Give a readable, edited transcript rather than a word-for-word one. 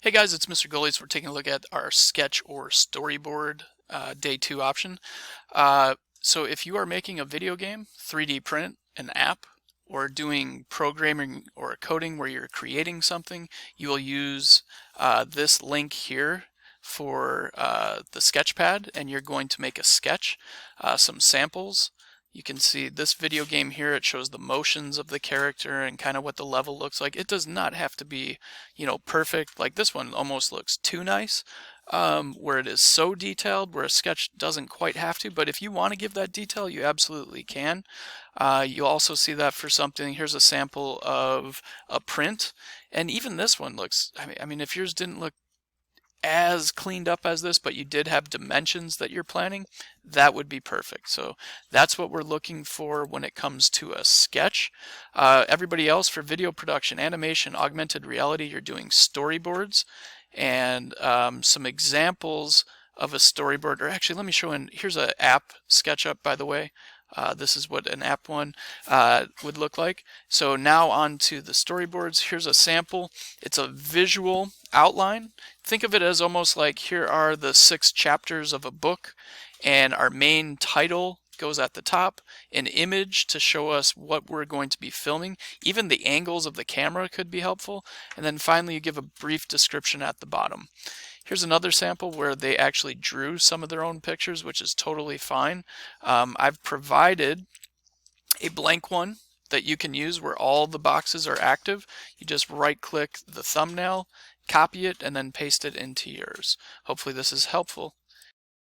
Hey guys, it's Mr. Goalies. We're taking a look at our sketch or storyboard day 2 option. So if you are making a video game, 3D print, an app, or doing programming or coding where you're creating something, you will use this link here for the sketchpad, and you're going to make a sketch, some samples. You can see this video game here. It shows the motions of the character and kind of what the level looks like. It does not have to be, perfect. Like this one almost looks too nice, where it is so detailed, where a sketch doesn't quite have to. But if you want to give that detail, you absolutely can. You'll also see that for something. Here's a sample of a print, and even this one looks. I mean, if yours didn't look as cleaned up as this, but you did have dimensions that you're planning, that would be perfect. So that's what we're looking for when it comes to a sketch. Everybody else, for video production, animation, augmented reality, you're doing storyboards, and some examples of a storyboard. Or actually, let me show in. Here's an app SketchUp, by the way. This is what an app one would look like. So now on to the storyboards. Here's a sample. It's a visual outline. Think of it as almost like here are the 6 chapters of a book, and our main title goes at the top, an image to show us what we're going to be filming. Even the angles of the camera could be helpful. And then finally you give a brief description at the bottom. Here's another sample where they actually drew some of their own pictures, which is totally fine. I've provided a blank one that you can use where all the boxes are active. You just right-click the thumbnail, copy it, and then paste it into yours. Hopefully this is helpful.